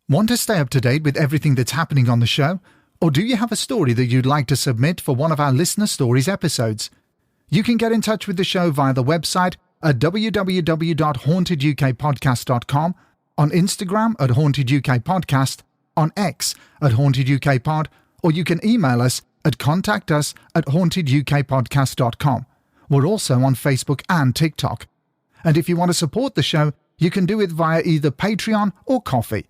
Want to stay up to date with everything that's happening on the show? Or do you have a story that you'd like to submit for one of our Listener Stories episodes? You can get in touch with the show via the website at www.hauntedukpodcast.com, on Instagram at hauntedukpodcast, on X at hauntedukpod, or you can email us at contactus@hauntedukpodcast.com. We're also on Facebook and TikTok. And if you want to support the show, you can do it via either Patreon or Ko-fi.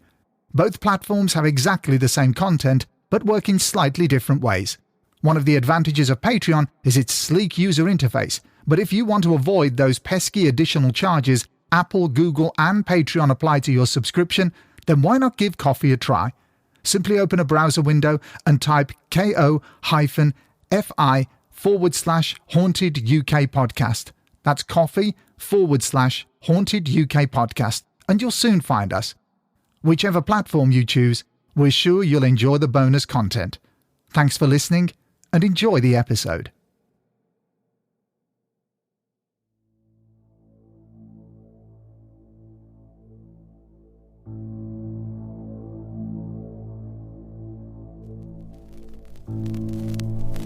Both platforms have exactly the same content, but work in slightly different ways. One of the advantages of Patreon is its sleek user interface, but if you want to avoid those pesky additional charges Apple, Google, and Patreon apply to your subscription, then why not give Ko-fi a try? Simply open a browser window and type ko-fi/Haunted UK Podcast. That's Ko-fi/Haunted UK Podcast, and you'll soon find us. Whichever platform you choose, we're sure you'll enjoy the bonus content. Thanks for listening, and enjoy the episode.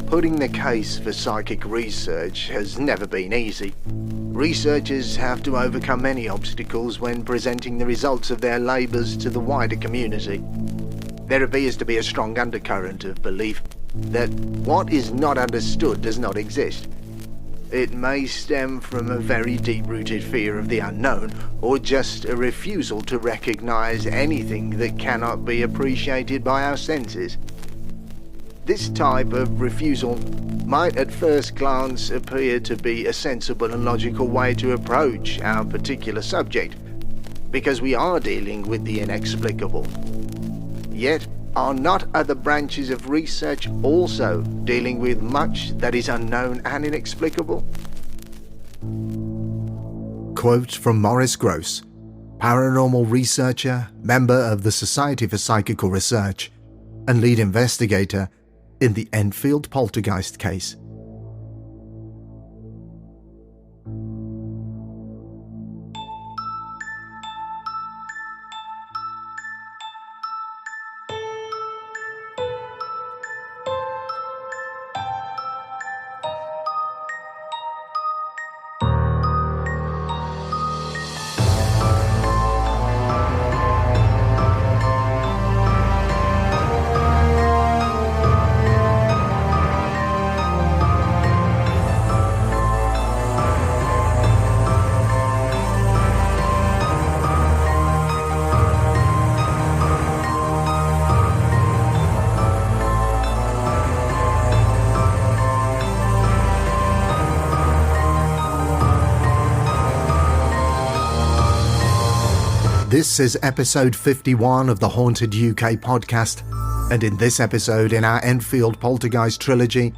Putting the case for psychic research has never been easy. Researchers have to overcome many obstacles when presenting the results of their labours to the wider community. There appears to be a strong undercurrent of belief that what is not understood does not exist. It may stem from a very deep-rooted fear of the unknown, or just a refusal to recognise anything that cannot be appreciated by our senses. This type of refusal might at first glance appear to be a sensible and logical way to approach our particular subject, because we are dealing with the inexplicable. Yet, are not other branches of research also dealing with much that is unknown and inexplicable? Quote from Maurice Grosse, paranormal researcher, member of the Society for Psychical Research, and lead investigator in the Enfield Poltergeist case. This is episode 51 of the Haunted UK podcast, and in this episode in our Enfield Poltergeist trilogy,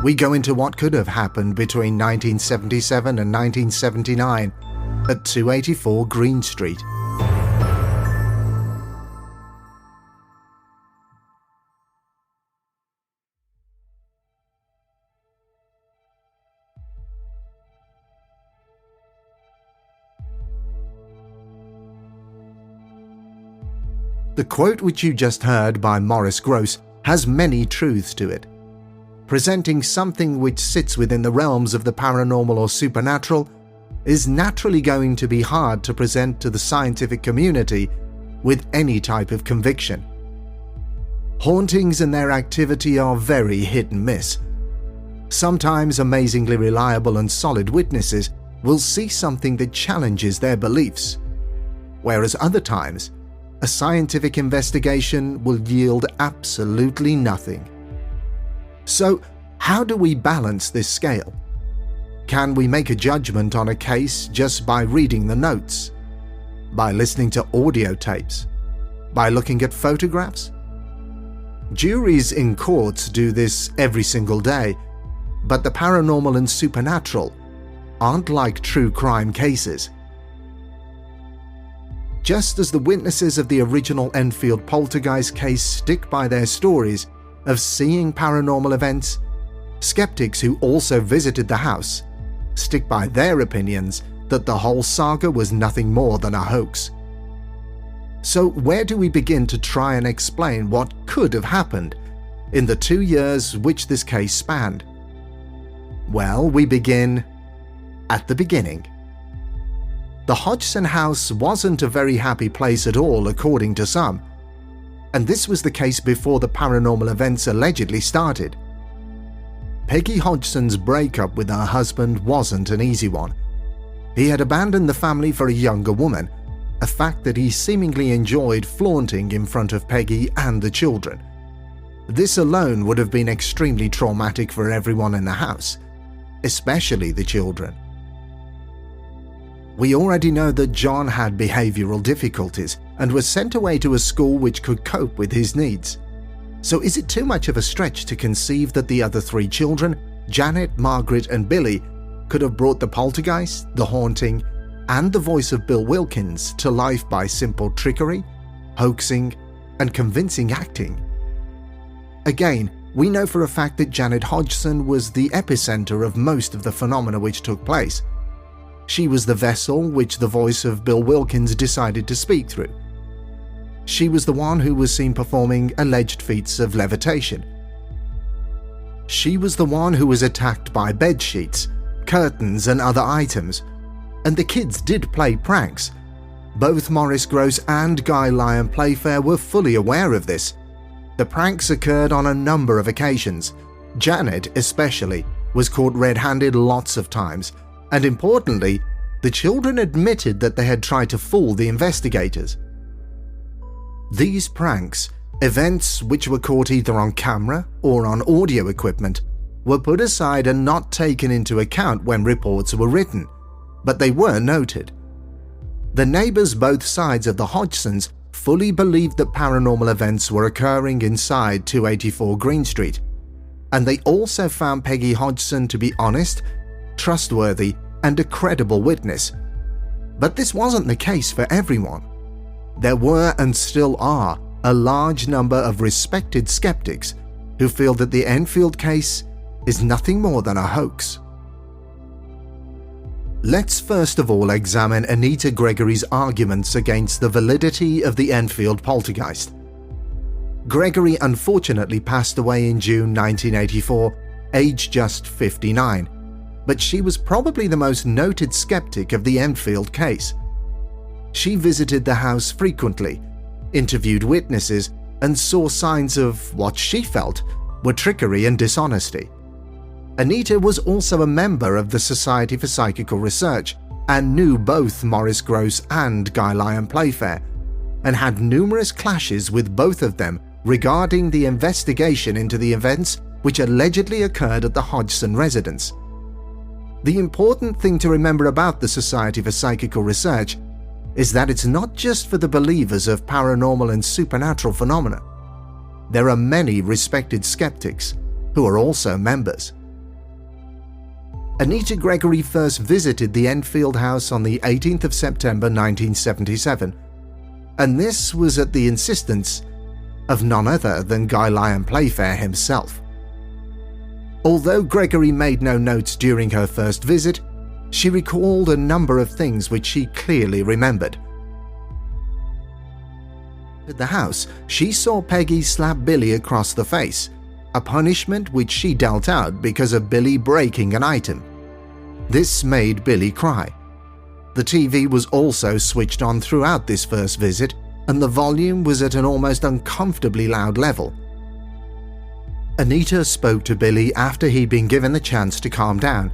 we go into what could have happened between 1977 and 1979 at 284 Green Street. The quote which you just heard by Maurice Grosse has many truths to it. Presenting something which sits within the realms of the paranormal or supernatural is naturally going to be hard to present to the scientific community with any type of conviction. Hauntings and their activity are very hit and miss. Sometimes amazingly reliable and solid witnesses will see something that challenges their beliefs, whereas other times a scientific investigation will yield absolutely nothing. So, how do we balance this scale? Can we make a judgment on a case just by reading the notes? By listening to audio tapes? By looking at photographs? Juries in courts do this every single day, but the paranormal and supernatural aren't like true crime cases. Just as the witnesses of the original Enfield Poltergeist case stick by their stories of seeing paranormal events, skeptics who also visited the house stick by their opinions that the whole saga was nothing more than a hoax. So where do we begin to try and explain what could have happened in the 2 years which this case spanned? Well, we begin at the beginning. The Hodgson house wasn't a very happy place at all, according to some, and this was the case before the paranormal events allegedly started. Peggy Hodgson's breakup with her husband wasn't an easy one. He had abandoned the family for a younger woman, a fact that he seemingly enjoyed flaunting in front of Peggy and the children. This alone would have been extremely traumatic for everyone in the house, especially the children. We already know that John had behavioral difficulties and was sent away to a school which could cope with his needs. So is it too much of a stretch to conceive that the other 3 children, Janet, Margaret and Billy, could have brought the poltergeist, the haunting, and the voice of Bill Wilkins to life by simple trickery, hoaxing, and convincing acting? Again, we know for a fact that Janet Hodgson was the epicenter of most of the phenomena which took place. She was the vessel which the voice of Bill Wilkins decided to speak through. She was the one who was seen performing alleged feats of levitation. She was the one who was attacked by bed sheets, curtains and other items, and the kids did play pranks. Both Maurice Grosse and Lyon Playfair were fully aware of this. The pranks occurred on a number of occasions. Janet, especially, was caught red-handed lots of times, and importantly, the children admitted that they had tried to fool the investigators. These pranks, events which were caught either on camera or on audio equipment, were put aside and not taken into account when reports were written, but they were noted. The neighbours both sides of the Hodgsons fully believed that paranormal events were occurring inside 284 Green Street, and they also found Peggy Hodgson to be honest, trustworthy, and a credible witness. But this wasn't the case for everyone. There were and still are a large number of respected skeptics who feel that the Enfield case is nothing more than a hoax. Let's first of all examine Anita Gregory's arguments against the validity of the Enfield Poltergeist. Gregory unfortunately passed away in June 1984, aged just 59, but she was probably the most noted skeptic of the Enfield case. She visited the house frequently, interviewed witnesses, and saw signs of what she felt were trickery and dishonesty. Anita was also a member of the Society for Psychical Research and knew both Maurice Grosse and Lyon Playfair, and had numerous clashes with both of them regarding the investigation into the events which allegedly occurred at the Hodgson residence. The important thing to remember about the Society for Psychical Research is that it's not just for the believers of paranormal and supernatural phenomena. There are many respected skeptics who are also members. Anita Gregory first visited the Enfield house on the 18th of September 1977, and this was at the insistence of none other than Lyon Playfair himself. Although Gregory made no notes during her first visit, she recalled a number of things which she clearly remembered. At the house, she saw Peggy slap Billy across the face, a punishment which she dealt out because of Billy breaking an item. This made Billy cry. The TV was also switched on throughout this first visit, and the volume was at an almost uncomfortably loud level. Anita spoke to Billy after he'd been given the chance to calm down,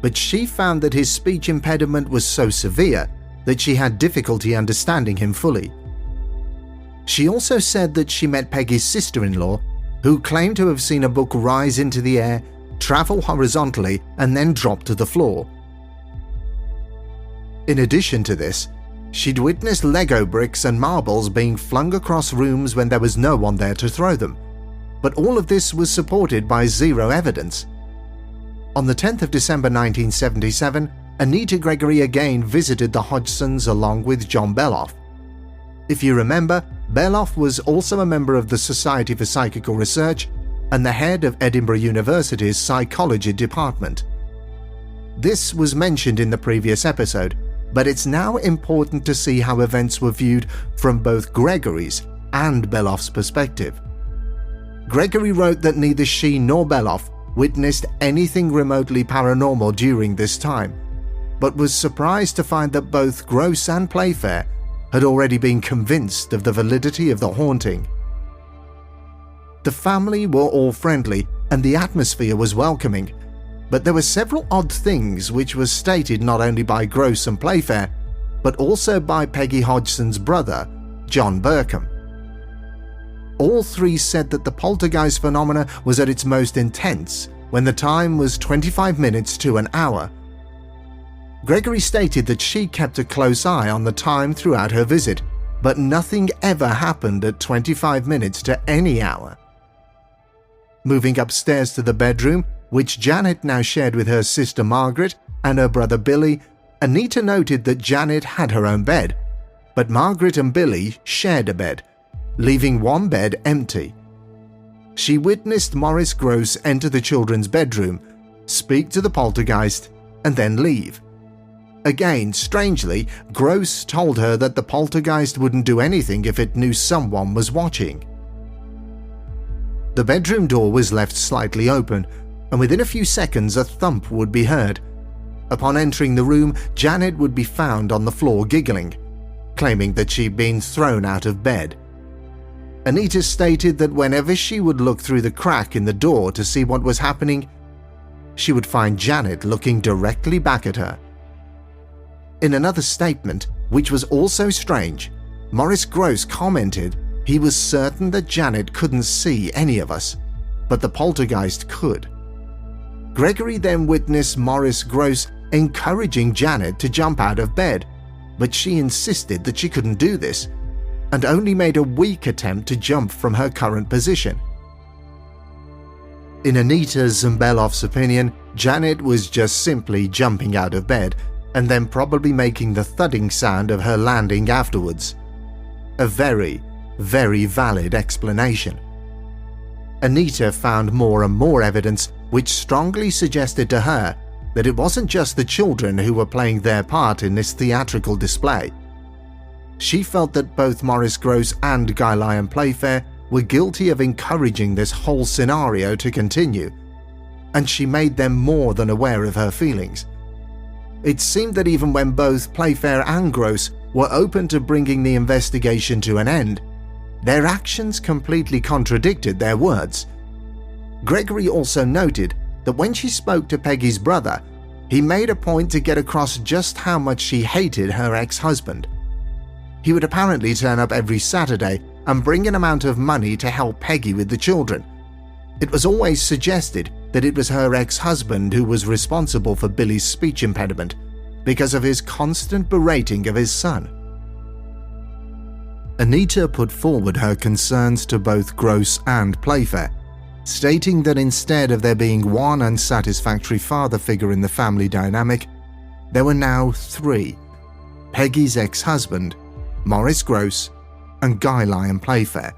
but she found that his speech impediment was so severe that she had difficulty understanding him fully. She also said that she met Peggy's sister-in-law, who claimed to have seen a book rise into the air, travel horizontally, and then drop to the floor. In addition to this, she'd witnessed Lego bricks and marbles being flung across rooms when there was no one there to throw them, but all of this was supported by zero evidence. On the 10th of December 1977, Anita Gregory again visited the Hodgsons along with John Beloff. If you remember, Beloff was also a member of the Society for Psychical Research and the head of Edinburgh University's psychology department. This was mentioned in the previous episode, but it's now important to see how events were viewed from both Gregory's and Beloff's perspective. Gregory wrote that neither she nor Beloff witnessed anything remotely paranormal during this time, but was surprised to find that both Grosse and Playfair had already been convinced of the validity of the haunting. The family were all friendly and the atmosphere was welcoming, but there were several odd things which was stated not only by Grosse and Playfair, but also by Peggy Hodgson's brother, John Beloff. All three said that the poltergeist phenomena was at its most intense when the time was 25 minutes to an hour. Gregory stated that she kept a close eye on the time throughout her visit, but nothing ever happened at 25 minutes to any hour. Moving upstairs to the bedroom, which Janet now shared with her sister Margaret and her brother Billy, Anita noted that Janet had her own bed, but Margaret and Billy shared a bed, leaving one bed empty. She witnessed Maurice Grosse enter the children's bedroom, speak to the poltergeist, and then leave. Again, strangely, Grosse told her that the poltergeist wouldn't do anything if it knew someone was watching. The bedroom door was left slightly open, and within a few seconds a thump would be heard. Upon entering the room, Janet would be found on the floor giggling, claiming that she'd been thrown out of bed. Anita stated that whenever she would look through the crack in the door to see what was happening, she would find Janet looking directly back at her. In another statement, which was also strange, Maurice Grosse commented he was certain that Janet couldn't see any of us, but the poltergeist could. Gregory then witnessed Maurice Grosse encouraging Janet to jump out of bed, but she insisted that she couldn't do this, and only made a weak attempt to jump from her current position. In Anita's and Beloff's opinion, Janet was just simply jumping out of bed and then probably making the thudding sound of her landing afterwards. A very, very valid explanation. Anita found more and more evidence which strongly suggested to her that it wasn't just the children who were playing their part in this theatrical display. She felt that both Maurice Grosse and Lyon Playfair were guilty of encouraging this whole scenario to continue, and she made them more than aware of her feelings. It seemed that even when both Playfair and Grosse were open to bringing the investigation to an end, their actions completely contradicted their words. Gregory also noted that when she spoke to Peggy's brother, he made a point to get across just how much she hated her ex-husband. He would apparently turn up every Saturday and bring an amount of money to help Peggy with the children. It was always suggested that it was her ex-husband who was responsible for Billy's speech impediment because of his constant berating of his son. Anita put forward her concerns to both Grosse and Playfair, stating that instead of there being one unsatisfactory father figure in the family dynamic, there were now three: Peggy's ex-husband, Maurice Grosse, and Lyon Playfair.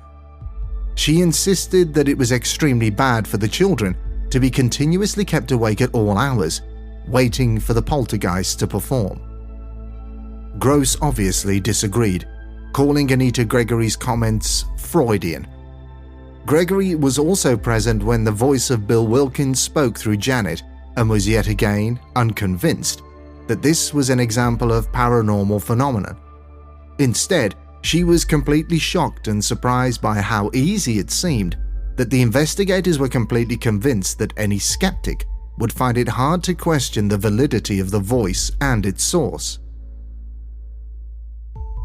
She insisted that it was extremely bad for the children to be continuously kept awake at all hours, waiting for the poltergeist to perform. Grosse obviously disagreed, calling Anita Gregory's comments Freudian. Gregory was also present when the voice of Bill Wilkins spoke through Janet and was yet again unconvinced that this was an example of paranormal phenomenon. Instead, she was completely shocked and surprised by how easy it seemed that the investigators were completely convinced that any skeptic would find it hard to question the validity of the voice and its source.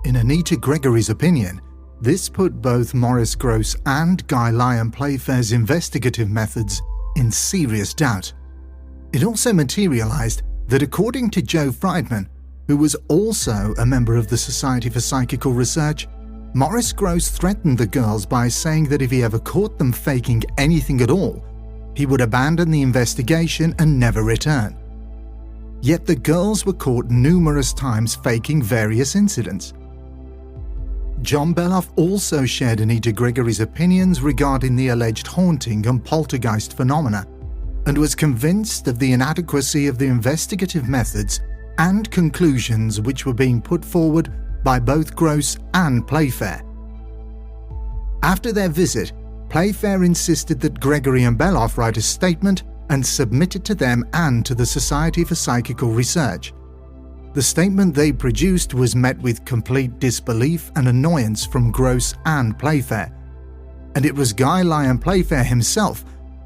In Anita Gregory's opinion, this put both Maurice Grosse and Lyon Playfair's investigative methods in serious doubt. It also materialized that according to Joe Friedman, who was also a member of the Society for Psychical Research, Maurice Grosse threatened the girls by saying that if he ever caught them faking anything at all, he would abandon the investigation and never return. Yet the girls were caught numerous times faking various incidents. John Beloff also shared Anita Gregory's opinions regarding the alleged haunting and poltergeist phenomena, and was convinced of the inadequacy of the investigative methods and conclusions which were being put forward by both Grosse and Playfair. After their visit, Playfair insisted that Gregory and Beloff write a statement and submit it to them and to the Society for Psychical Research. The statement they produced was met with complete disbelief and annoyance from Grosse and Playfair, and it was Guy Lyon Playfair himself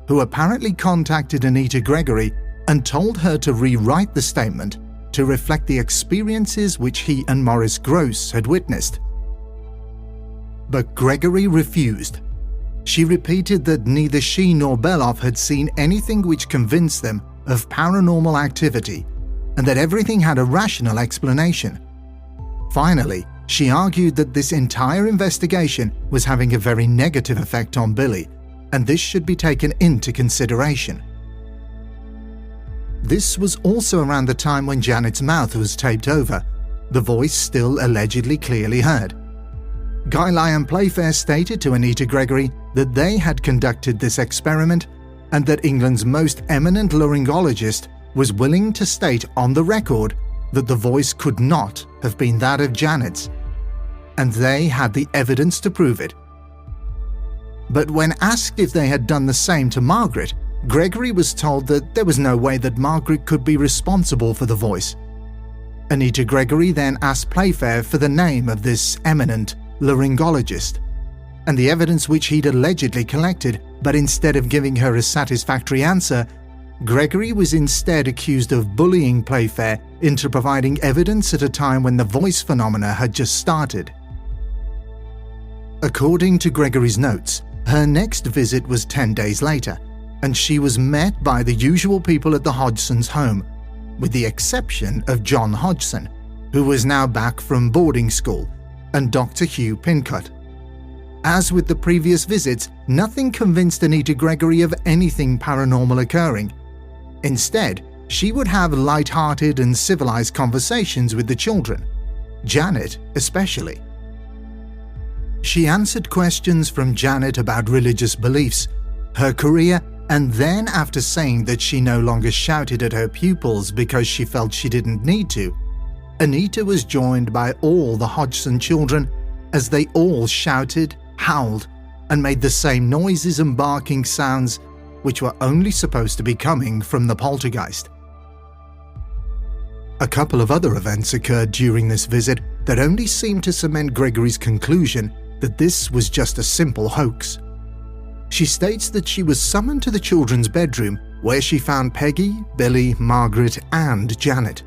who apparently contacted Anita Gregory and told her to rewrite the statement to reflect the experiences which he and Maurice Grosse had witnessed. But Gregory refused. She repeated that neither she nor Beloff had seen anything which convinced them of paranormal activity and that everything had a rational explanation. Finally, she argued that this entire investigation was having a very negative effect on Billy, and this should be taken into consideration. This was also around the time when Janet's mouth was taped over, the voice still allegedly clearly heard. Guy Lyon Playfair stated to Anita Gregory that they had conducted this experiment and that England's most eminent laryngologist was willing to state on the record that the voice could not have been that of Janet's, and they had the evidence to prove it. But when asked if they had done the same to Margaret, Gregory was told that there was no way that Margaret could be responsible for the voice. Anita Gregory then asked Playfair for the name of this eminent laryngologist and the evidence which he'd allegedly collected, but instead of giving her a satisfactory answer, Gregory was instead accused of bullying Playfair into providing evidence at a time when the voice phenomena had just started. According to Gregory's notes, her next visit was 10 days later, and she was met by the usual people at the Hodgson's home, with the exception of John Hodgson, who was now back from boarding school, and Dr. Hugh Pincott. As with the previous visits, nothing convinced Anita Gregory of anything paranormal occurring. Instead, she would have light-hearted and civilized conversations with the children, Janet especially. She answered questions from Janet about religious beliefs, her career, and then after saying that she no longer shouted at her pupils because she felt she didn't need to, Anita was joined by all the Hodgson children as they all shouted, howled, and made the same noises and barking sounds which were only supposed to be coming from the poltergeist. A couple of other events occurred during this visit that only seemed to cement Gregory's conclusion that this was just a simple hoax. She states that she was summoned to the children's bedroom where she found Peggy, Billy, Margaret, and Janet.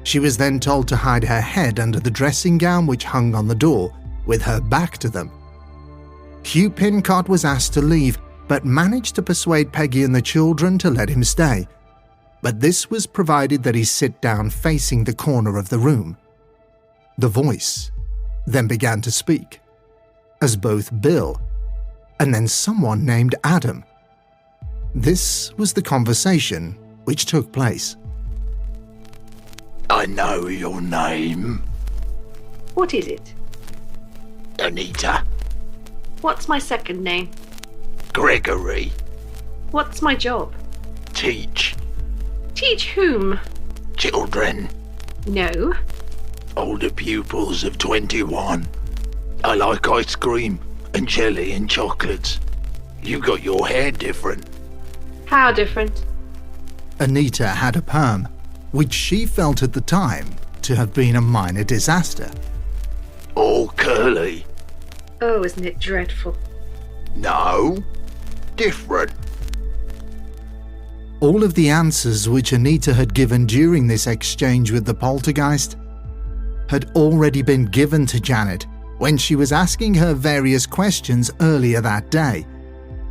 She was then told to hide her head under the dressing gown which hung on the door, with her back to them. Hugh Pincott was asked to leave, but managed to persuade Peggy and the children to let him stay. But this was provided that he sit down facing the corner of the room. The voice then began to speak, as both Bill and then someone named Adam. This was the conversation which took place. I know your name. What is it? Anita. What's my second name? Gregory. What's my job? Teach. Teach whom? Children. No. Older pupils of 21. I like ice cream and jelly and chocolates. You got your hair different. How different? Anita had a perm, which she felt at the time to have been a minor disaster. All curly. Oh, isn't it dreadful? No. Different. All of the answers which Anita had given during this exchange with the poltergeist had already been given to Janet when she was asking her various questions earlier that day.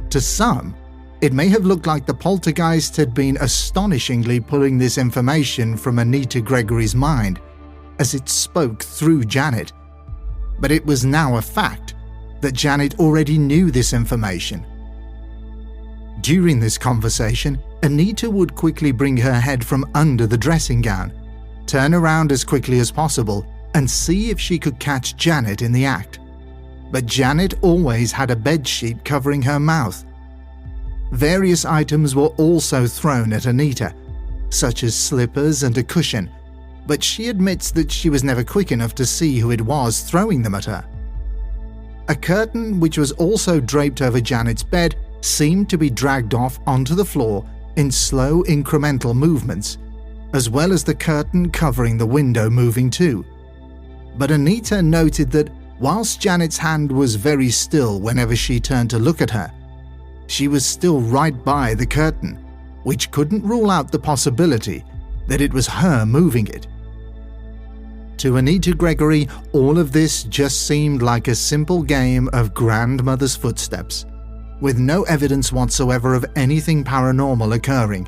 To some, it may have looked like the poltergeist had been astonishingly pulling this information from Anita Gregory's mind as it spoke through Janet. But it was now a fact that Janet already knew this information. During this conversation, Anita would quickly bring her head from under the dressing gown, turn around as quickly as possible, and see if she could catch Janet in the act. But Janet always had a bedsheet covering her mouth. Various items were also thrown at Anita, such as slippers and a cushion, but she admits that she was never quick enough to see who it was throwing them at her. A curtain which was also draped over Janet's bed seemed to be dragged off onto the floor in slow incremental movements, as well as the curtain covering the window moving too. But Anita noted that whilst Janet's hand was very still whenever she turned to look at her, she was still right by the curtain, which couldn't rule out the possibility that it was her moving it. To Anita Gregory, all of this just seemed like a simple game of grandmother's footsteps, with no evidence whatsoever of anything paranormal occurring.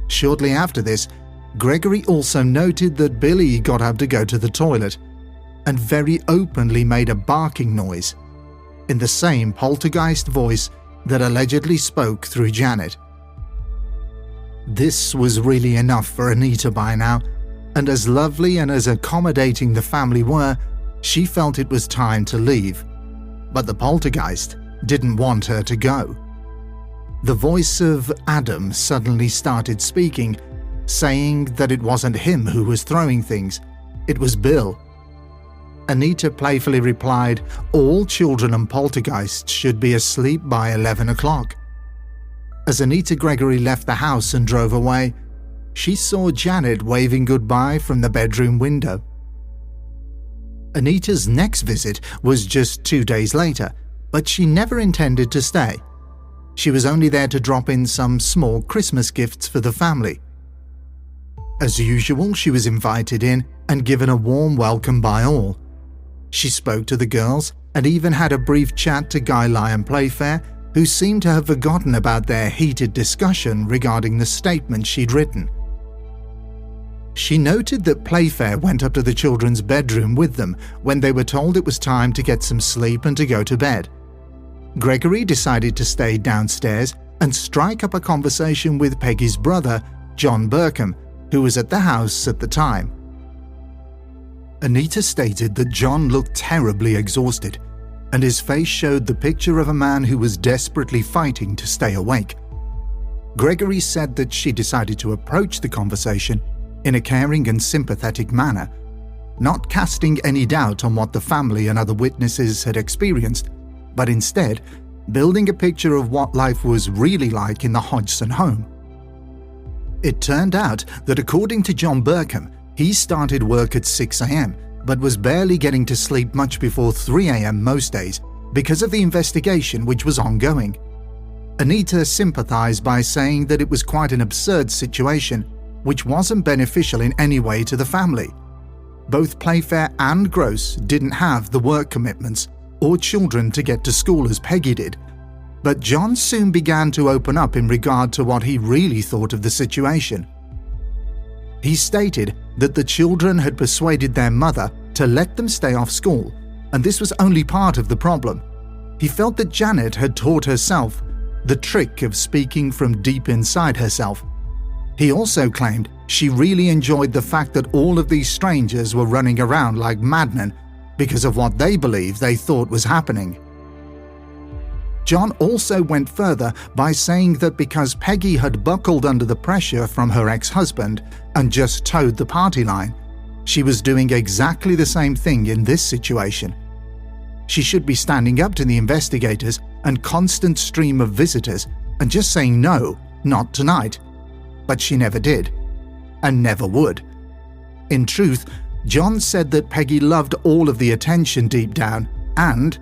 Shortly after this, Gregory also noted that Billy got up to go to the toilet and very openly made a barking noise in the same poltergeist voice that allegedly spoke through Janet. This was really enough for Anita by now, and as lovely and as accommodating the family were, she felt it was time to leave. But the poltergeist didn't want her to go. The voice of Adam suddenly started speaking, saying that it wasn't him who was throwing things, it was Bill. Anita playfully replied, all children and poltergeists should be asleep by 11 o'clock. As Anita Gregory left the house and drove away, she saw Janet waving goodbye from the bedroom window. Anita's next visit was just 2 days later, but she never intended to stay. She was only there to drop in some small Christmas gifts for the family. As usual, she was invited in and given a warm welcome by all. She spoke to the girls and even had a brief chat to Guy Lyon Playfair, who seemed to have forgotten about their heated discussion regarding the statement she'd written. She noted that Playfair went up to the children's bedroom with them when they were told it was time to get some sleep and to go to bed. Gregory decided to stay downstairs and strike up a conversation with Peggy's brother, John Beloff, who was at the house at the time. Anita stated that John looked terribly exhausted, and his face showed the picture of a man who was desperately fighting to stay awake. Gregory said that she decided to approach the conversation in a caring and sympathetic manner, not casting any doubt on what the family and other witnesses had experienced, but instead building a picture of what life was really like in the Hodgson home. It turned out that according to John Beloff, he started work at 6 a.m, but was barely getting to sleep much before 3 a.m. most days because of the investigation which was ongoing. Anita sympathized by saying that it was quite an absurd situation which wasn't beneficial in any way to the family. Both Playfair and Grosse didn't have the work commitments or children to get to school as Peggy did, but John soon began to open up in regard to what he really thought of the situation. He stated that the children had persuaded their mother to let them stay off school, and this was only part of the problem. He felt that Janet had taught herself the trick of speaking from deep inside herself. He also claimed she really enjoyed the fact that all of these strangers were running around like madmen because of what they believed they thought was happening. John also went further by saying that because Peggy had buckled under the pressure from her ex-husband and just towed the party line, she was doing exactly the same thing in this situation. She should be standing up to the investigators and constant stream of visitors and just saying no, not tonight. But she never did, and never would. In truth, John said that Peggy loved all of the attention deep down and,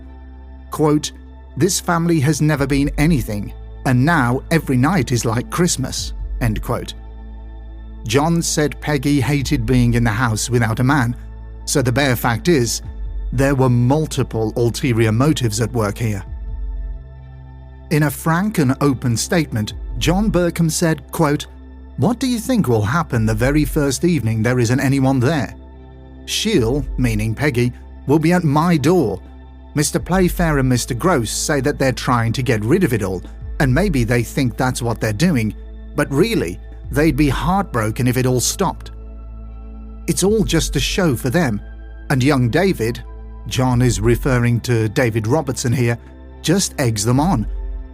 quote, "This family has never been anything, and now every night is like Christmas," end quote. John said Peggy hated being in the house without a man, so the bare fact is, there were multiple ulterior motives at work here. In a frank and open statement, John Beloff said, quote, "What do you think will happen the very first evening there isn't anyone there? She'll, meaning Peggy, will be at my door. Mr. Playfair and Mr. Grosse say that they're trying to get rid of it all, and maybe they think that's what they're doing, but really, they'd be heartbroken if it all stopped. It's all just a show for them, and young David," John is referring to David Robertson here, "just eggs them on.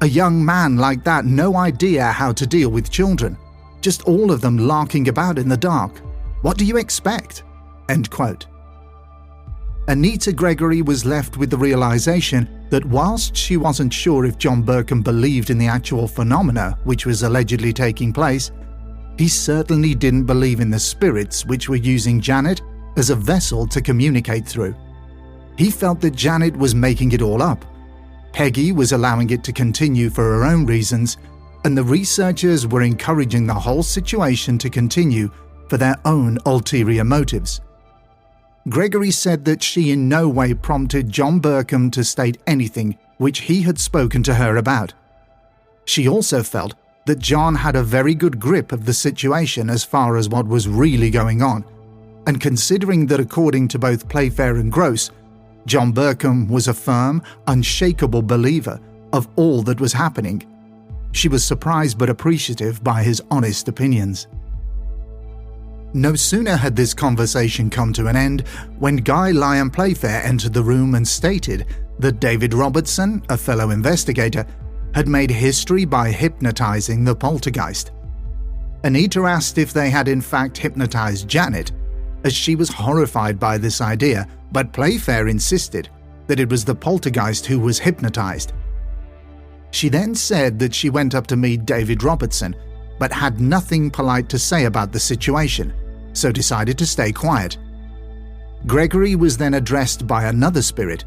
A young man like that, no idea how to deal with children. Just all of them larking about in the dark. What do you expect?" End quote. Anita Gregory was left with the realization that whilst she wasn't sure if John Beloff believed in the actual phenomena which was allegedly taking place, he certainly didn't believe in the spirits which were using Janet as a vessel to communicate through. He felt that Janet was making it all up. Peggy was allowing it to continue for her own reasons, and the researchers were encouraging the whole situation to continue for their own ulterior motives. Gregory said that she in no way prompted John Beloff to state anything which he had spoken to her about. She also felt that John had a very good grip of the situation as far as what was really going on, and considering that according to both Playfair and Grosse, John Beloff was a firm, unshakable believer of all that was happening, she was surprised but appreciative by his honest opinions. No sooner had this conversation come to an end when Guy Lyon Playfair entered the room and stated that David Robertson, a fellow investigator, had made history by hypnotizing the poltergeist. Anita asked if they had in fact hypnotized Janet, as she was horrified by this idea, but Playfair insisted that it was the poltergeist who was hypnotized. She then said that she went up to meet David Robertson, but had nothing polite to say about the situation, so decided to stay quiet. Gregory was then addressed by another spirit,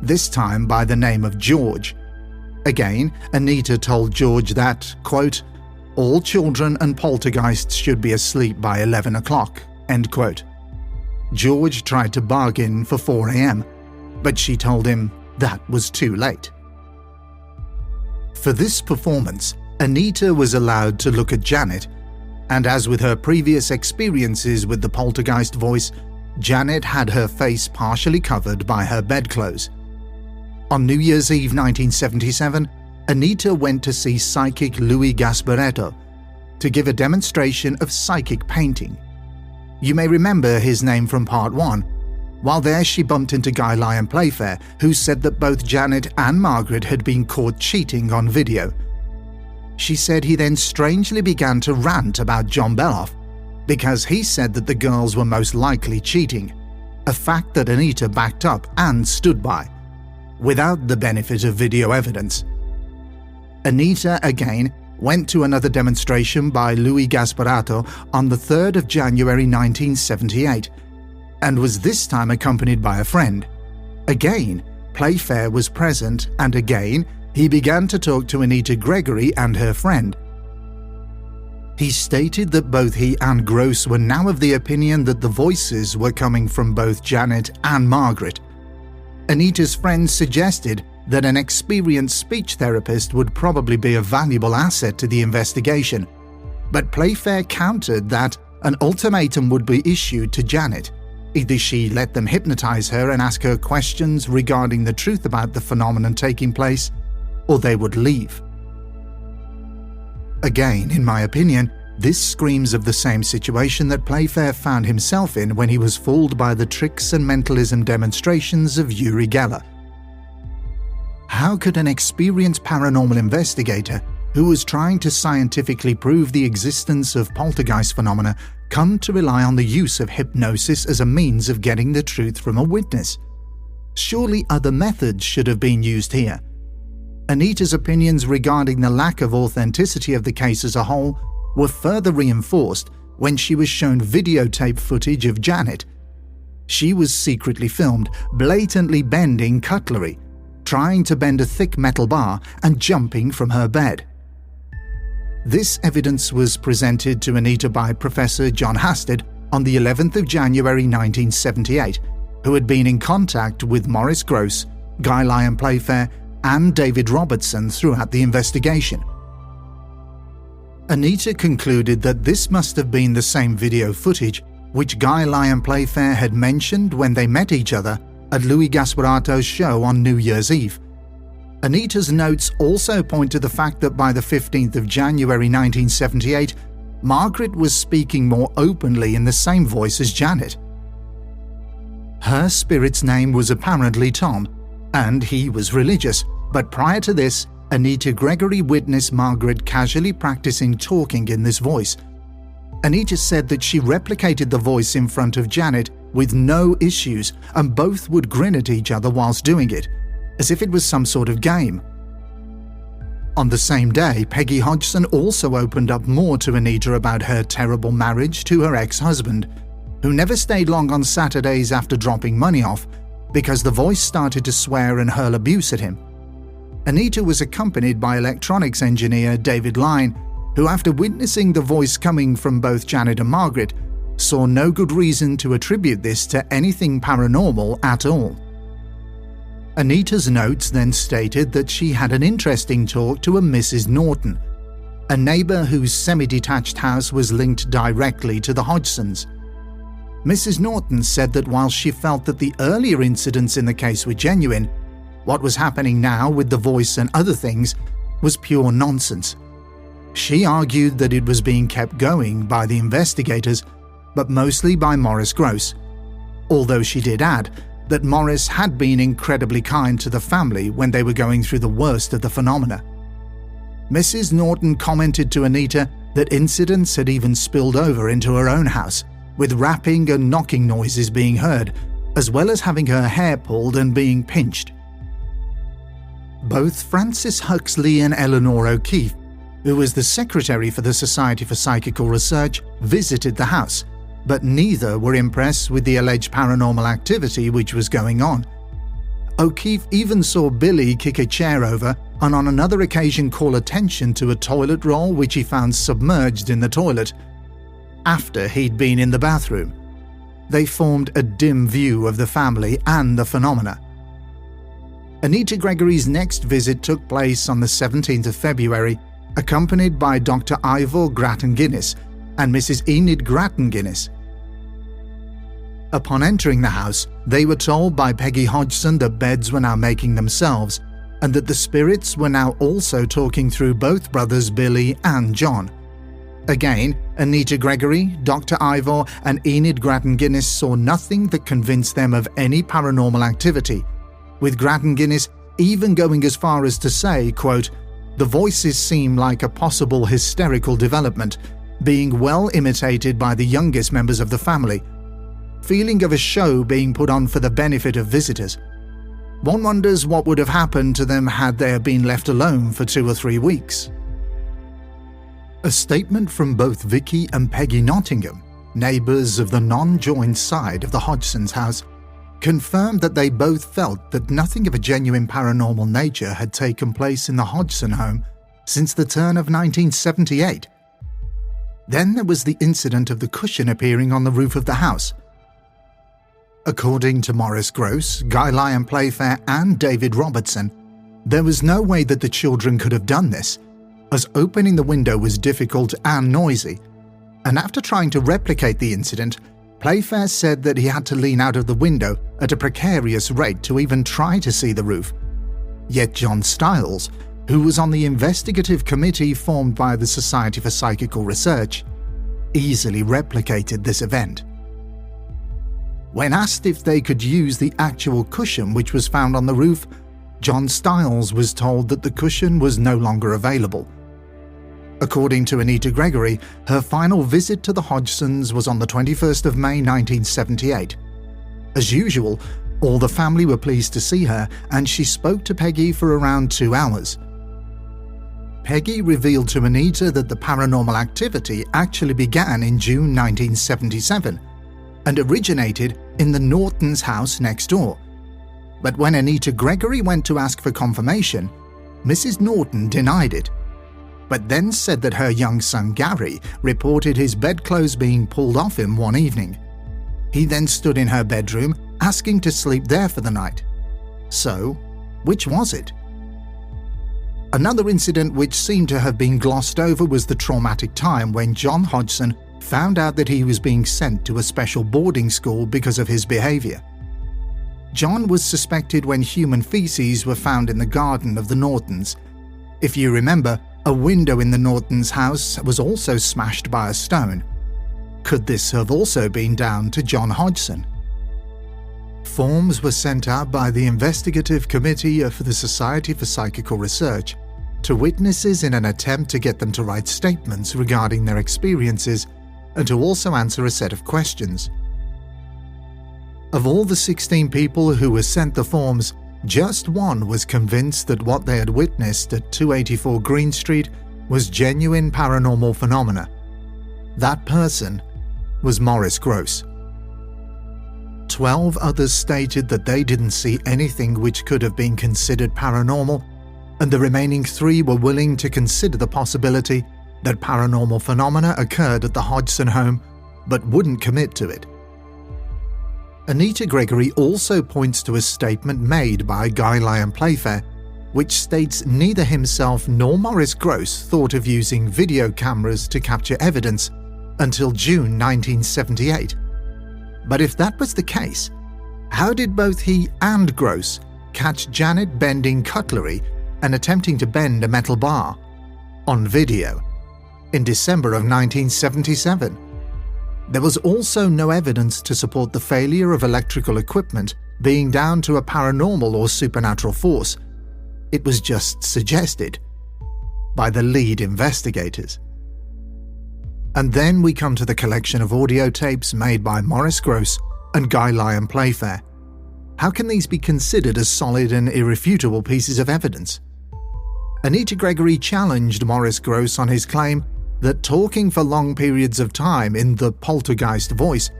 this time by the name of George. Again, Anita told George that, quote, "all children and poltergeists should be asleep by 11 o'clock, end quote. George tried to bargain for 4 a.m., but she told him that was too late. For this performance, Anita was allowed to look at Janet, and as with her previous experiences with the poltergeist voice, Janet had her face partially covered by her bedclothes. On New Year's Eve 1977, Anita went to see psychic Louis Gasparetto to give a demonstration of psychic painting. You may remember his name from part 1. While there, she bumped into Guy Lyon Playfair, who said that both Janet and Margaret had been caught cheating on video. She said he then strangely began to rant about John Beloff, because he said that the girls were most likely cheating, a fact that Anita backed up and stood by, without the benefit of video evidence. Anita, again, went to another demonstration by Louis Gasparetto on the 3rd of January 1978, and was this time accompanied by a friend. Again, Playfair was present, and again, he began to talk to Anita Gregory and her friend. He stated that both he and Grosse were now of the opinion that the voices were coming from both Janet and Margaret. Anita's friend suggested that an experienced speech therapist would probably be a valuable asset to the investigation, but Playfair countered that an ultimatum would be issued to Janet. Either she let them hypnotize her and ask her questions regarding the truth about the phenomenon taking place, or they would leave. Again, in my opinion, this screams of the same situation that Playfair found himself in when he was fooled by the tricks and mentalism demonstrations of Uri Geller. How could an experienced paranormal investigator who was trying to scientifically prove the existence of poltergeist phenomena come to rely on the use of hypnosis as a means of getting the truth from a witness? Surely other methods should have been used here. Anita's opinions regarding the lack of authenticity of the case as a whole were further reinforced when she was shown videotape footage of Janet. She was secretly filmed, blatantly bending cutlery, trying to bend a thick metal bar and jumping from her bed. This evidence was presented to Anita by Professor John Hasted on the 11th of January 1978, who had been in contact with Maurice Grosse, Guy Lyon Playfair, and David Robertson throughout the investigation. Anita concluded that this must have been the same video footage which Guy Lyon Playfair had mentioned when they met each other at Louis Gasparetto's show on New Year's Eve. Anita's notes also point to the fact that by the 15th of January 1978, Margaret was speaking more openly in the same voice as Janet. Her spirit's name was apparently Tom, and he was religious, but prior to this, Anita Gregory witnessed Margaret casually practicing talking in this voice. Anita said that she replicated the voice in front of Janet with no issues, and both would grin at each other whilst doing it, as if it was some sort of game. On the same day, Peggy Hodgson also opened up more to Anita about her terrible marriage to her ex-husband, who never stayed long on Saturdays after dropping money off because the voice started to swear and hurl abuse at him. Anita was accompanied by electronics engineer David Lyon, who, after witnessing the voice coming from both Janet and Margaret, saw no good reason to attribute this to anything paranormal at all. Anita's notes then stated that she had an interesting talk to a Mrs. Norton, a neighbour whose semi-detached house was linked directly to the Hodgsons. Mrs. Norton said that while she felt that the earlier incidents in the case were genuine, what was happening now with the voice and other things was pure nonsense. She argued that it was being kept going by the investigators, but mostly by Maurice Grosse, although she did add that Maurice had been incredibly kind to the family when they were going through the worst of the phenomena. Mrs. Norton commented to Anita that incidents had even spilled over into her own house, with rapping and knocking noises being heard, as well as having her hair pulled and being pinched. Both Frances Huxley and Eleanor O'Keefe, who was the secretary for the Society for Psychical Research, visited the house, but neither were impressed with the alleged paranormal activity which was going on. O'Keefe even saw Billy kick a chair over and on another occasion call attention to a toilet roll which he found submerged in the toilet after he'd been in the bathroom. They formed a dim view of the family and the phenomena. Anita Gregory's next visit took place on the 17th of February, accompanied by Dr. Ivor Grattan-Guinness and Mrs. Enid Grattan-Guinness. Upon entering the house, they were told by Peggy Hodgson that beds were now making themselves and that the spirits were now also talking through both brothers Billy and John. Again, Anita Gregory, Dr. Ivor and Enid Grattan-Guinness saw nothing that convinced them of any paranormal activity, with Grattan-Guinness even going as far as to say, quote, "The voices seem like a possible hysterical development, being well imitated by the youngest members of the family. Feeling of a show being put on for the benefit of visitors. One wonders what would have happened to them had they been left alone for 2 or 3 weeks." A statement from both Vicky and Peggy Nottingham, neighbours of the non-joined side of the Hodgson's house, confirmed that they both felt that nothing of a genuine paranormal nature had taken place in the Hodgson home since the turn of 1978. Then there was the incident of the cushion appearing on the roof of the house. According to Maurice Grosse, Guy Lyon Playfair and David Robertson, there was no way that the children could have done this, as opening the window was difficult and noisy, and after trying to replicate the incident, Playfair said that he had to lean out of the window at a precarious rate to even try to see the roof. Yet John Stiles, who was on the investigative committee formed by the Society for Psychical Research, easily replicated this event. When asked if they could use the actual cushion which was found on the roof, John Stiles was told that the cushion was no longer available. According to Anita Gregory, her final visit to the Hodgsons was on the 21st of May 1978. As usual, all the family were pleased to see her and she spoke to Peggy for around 2 hours. Peggy revealed to Anita that the paranormal activity actually began in June 1977 and originated in the Nortons' house next door. But when Anita Gregory went to ask for confirmation, Mrs. Norton denied it, but then said that her young son Gary reported his bedclothes being pulled off him one evening. He then stood in her bedroom asking to sleep there for the night. So, which was it? Another incident which seemed to have been glossed over was the traumatic time when John Hodgson found out that he was being sent to a special boarding school because of his behaviour. John was suspected when human feces were found in the garden of the Nortons. If you remember, a window in the Nortons' house was also smashed by a stone. Could this have also been down to John Hodgson? Forms were sent out by the Investigative Committee for the Society for Psychical Research to witnesses in an attempt to get them to write statements regarding their experiences and to also answer a set of questions. Of all the 16 people who were sent the forms, just one was convinced that what they had witnessed at 284 Green Street was genuine paranormal phenomena. That person was Maurice Grosse. 12 others stated that they didn't see anything which could have been considered paranormal, and the remaining 3 were willing to consider the possibility that paranormal phenomena occurred at the Hodgson home, but wouldn't commit to it. Anita Gregory also points to a statement made by Lyon Playfair, which states neither himself nor Maurice Grosse thought of using video cameras to capture evidence until June 1978. But if that was the case, how did both he and Grosse catch Janet bending cutlery and attempting to bend a metal bar on video in December of 1977? There was also no evidence to support the failure of electrical equipment being down to a paranormal or supernatural force. It was just suggested by the lead investigators. And then we come to the collection of audio tapes made by Maurice Grosse and Lyon Playfair. How can these be considered as solid and irrefutable pieces of evidence? Anita Gregory challenged Maurice Grosse on his claim that talking for long periods of time in the poltergeist voice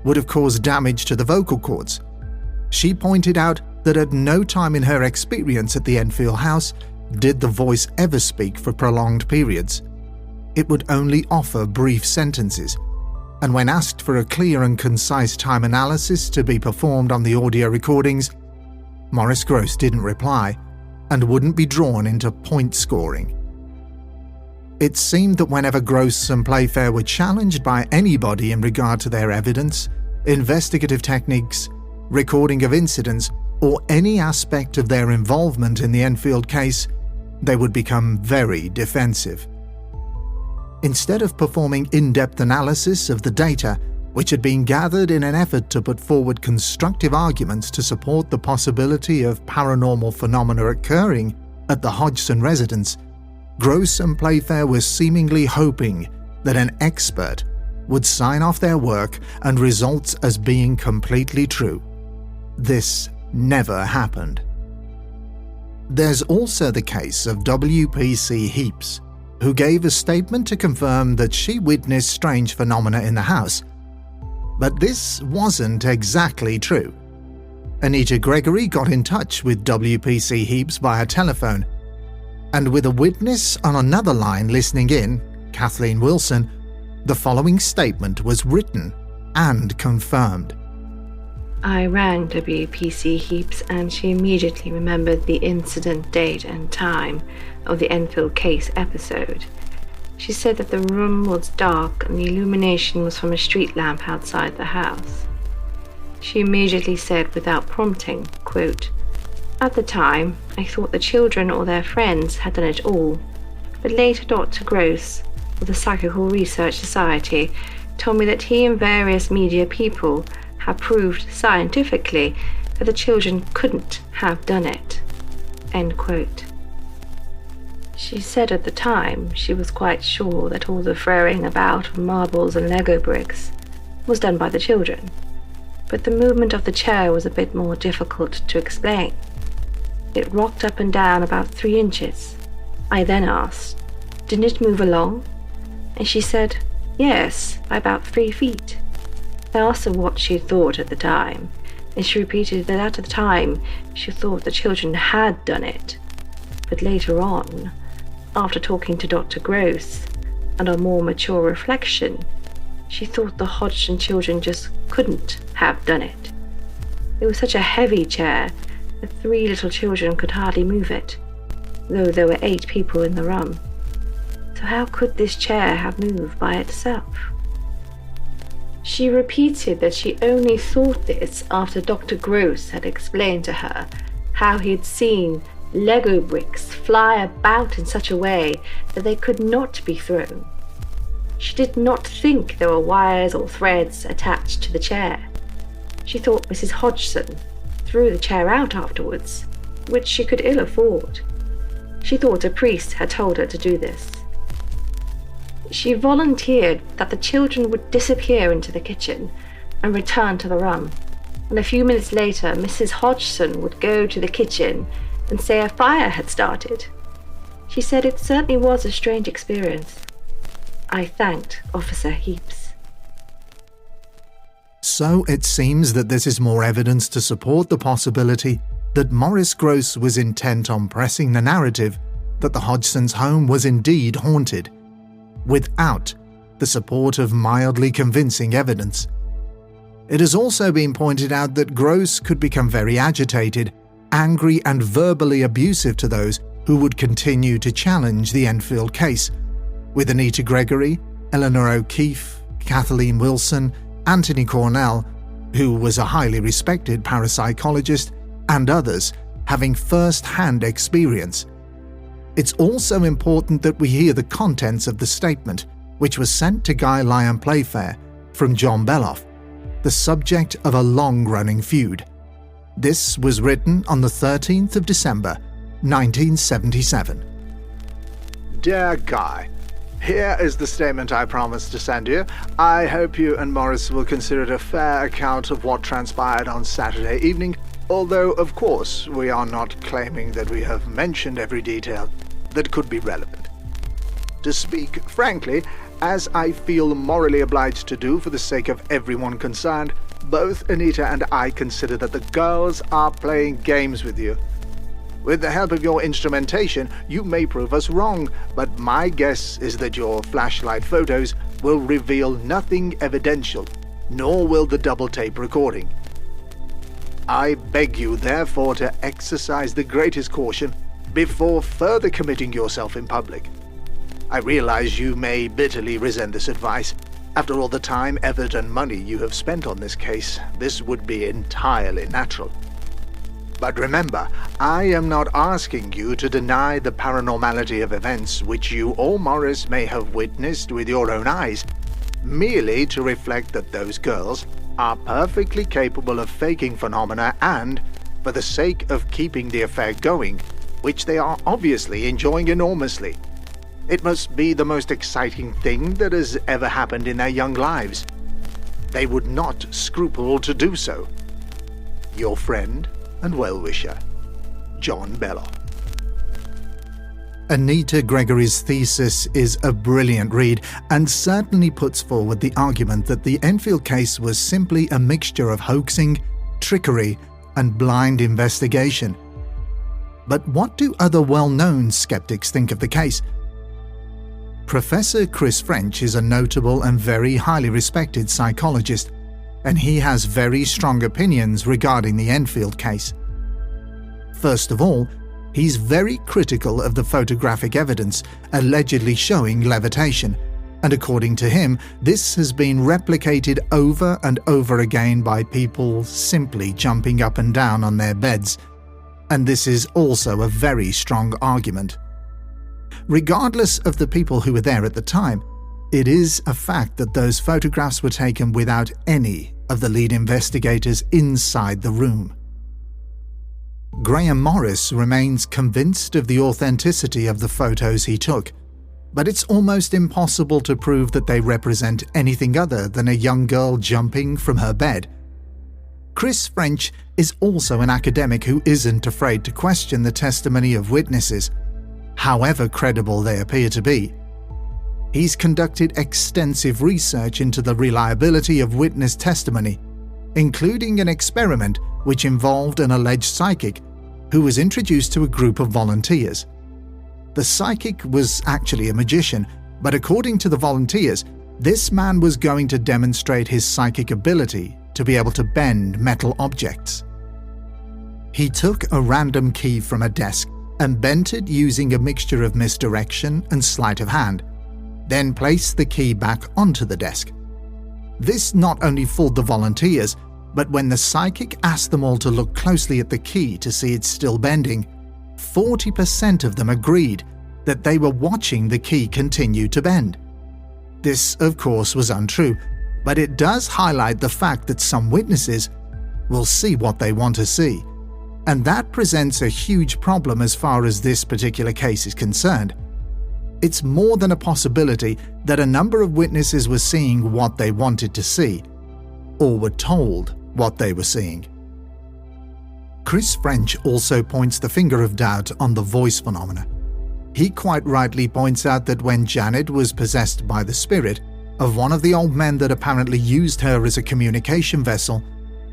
would have caused damage to the vocal cords. She pointed out that at no time in her experience at the Enfield house did the voice ever speak for prolonged periods. It would only offer brief sentences, and when asked for a clear and concise time analysis to be performed on the audio recordings, Maurice Grosse didn't reply and wouldn't be drawn into point scoring. It seemed that whenever Grosse and Playfair were challenged by anybody in regard to their evidence, investigative techniques, recording of incidents, or any aspect of their involvement in the Enfield case, they would become very defensive. Instead of performing in-depth analysis of the data, which had been gathered in an effort to put forward constructive arguments to support the possibility of paranormal phenomena occurring at the Hodgson residence, Grosse and Playfair were seemingly hoping that an expert would sign off their work and results as being completely true. This never happened. There's also the case of W.P.C. Heaps, who gave a statement to confirm that she witnessed strange phenomena in the house. But this wasn't exactly true. Anita Gregory got in touch with W.P.C. Heaps via telephone, and with a witness on another line listening in, Kathleen Wilson, the following statement was written and confirmed. I rang W.P.C. Heaps and she immediately remembered the incident date and time of the Enfield case episode. She said that the room was dark and the illumination was from a street lamp outside the house. She immediately said without prompting, quote, "At the time, I thought the children or their friends had done it all, but later Dr. Grosse of the Psychical Research Society told me that he and various media people have proved scientifically that the children couldn't have done it." End quote. She said at the time she was quite sure that all the throwing about of marbles and Lego bricks was done by the children, but the movement of the chair was a bit more difficult to explain. It rocked up and down about 3 inches. I then asked, "Didn't it move along?" And she said, "Yes, by about 3 feet." I asked her what she thought at the time, and she repeated that at the time she thought the children had done it. But later on, after talking to Dr. Grosse and on more mature reflection, she thought the Hodgson children just couldn't have done it. It was such a heavy chair that 3 little children could hardly move it, though there were 8 people in the room. So how could this chair have moved by itself? She repeated that she only thought this after Dr. Grosse had explained to her how he had seen Lego bricks fly about in such a way that they could not be thrown. She did not think there were wires or threads attached to the chair. She thought Mrs. Hodgson threw the chair out afterwards, which she could ill afford. She thought a priest had told her to do this. She volunteered that the children would disappear into the kitchen and return to the room. And a few minutes later, Mrs. Hodgson would go to the kitchen and say a fire had started. She said it certainly was a strange experience. I thanked Officer Heaps. So it seems that this is more evidence to support the possibility that Maurice Grosse was intent on pressing the narrative that the Hodgsons' home was indeed haunted, without the support of mildly convincing evidence. It has also been pointed out that Grosse could become very agitated, angry and verbally abusive to those who would continue to challenge the Enfield case, with Anita Gregory, Eleanor O'Keefe, Kathleen Wilson, Anthony Cornell, who was a highly respected parapsychologist, and others having first-hand experience. It's also important that we hear the contents of the statement, which was sent to Guy Lyon Playfair from John Beloff, the subject of a long-running feud. This was written on the 13th of December, 1977. Dear Guy, here is the statement I promised to send you. I hope you and Maurice will consider it a fair account of what transpired on Saturday evening, although, of course, we are not claiming that we have mentioned every detail that could be relevant. To speak frankly, as I feel morally obliged to do for the sake of everyone concerned, both Anita and I consider that the girls are playing games with you. With the help of your instrumentation, you may prove us wrong, but my guess is that your flashlight photos will reveal nothing evidential, nor will the double tape recording. I beg you, therefore, to exercise the greatest caution before further committing yourself in public. I realize you may bitterly resent this advice. After all the time, effort, and money you have spent on this case, this would be entirely natural. But remember, I am not asking you to deny the paranormality of events which you or Maurice may have witnessed with your own eyes, merely to reflect that those girls are perfectly capable of faking phenomena and, for the sake of keeping the affair going, which they are obviously enjoying enormously, it must be the most exciting thing that has ever happened in their young lives. They would not scruple to do so. Your friend and well-wisher, John Beloff. Anita Gregory's thesis is a brilliant read and certainly puts forward the argument that the Enfield case was simply a mixture of hoaxing, trickery, and blind investigation. But what do other well-known skeptics think of the case? Professor Chris French is a notable and very highly respected psychologist, and he has very strong opinions regarding the Enfield case. First of all, he's very critical of the photographic evidence allegedly showing levitation, and according to him, this has been replicated over and over again by people simply jumping up and down on their beds, and this is also a very strong argument. Regardless of the people who were there at the time, it is a fact that those photographs were taken without any of the lead investigators inside the room. Graham Maurice remains convinced of the authenticity of the photos he took, but it's almost impossible to prove that they represent anything other than a young girl jumping from her bed. Chris French is also an academic who isn't afraid to question the testimony of witnesses, however credible they appear to be. He's conducted extensive research into the reliability of witness testimony, including an experiment which involved an alleged psychic who was introduced to a group of volunteers. The psychic was actually a magician, but according to the volunteers, this man was going to demonstrate his psychic ability to be able to bend metal objects. He took a random key from a desk and bent it using a mixture of misdirection and sleight of hand, then placed the key back onto the desk. This not only fooled the volunteers, but when the psychic asked them all to look closely at the key to see it's still bending, 40% of them agreed that they were watching the key continue to bend. This, of course, was untrue, but it does highlight the fact that some witnesses will see what they want to see, and that presents a huge problem as far as this particular case is concerned. it's more than a possibility that a number of witnesses were seeing what they wanted to see, or were told what they were seeing. Chris French also points the finger of doubt on the voice phenomena. He quite rightly points out that when Janet was possessed by the spirit of one of the old men that apparently used her as a communication vessel,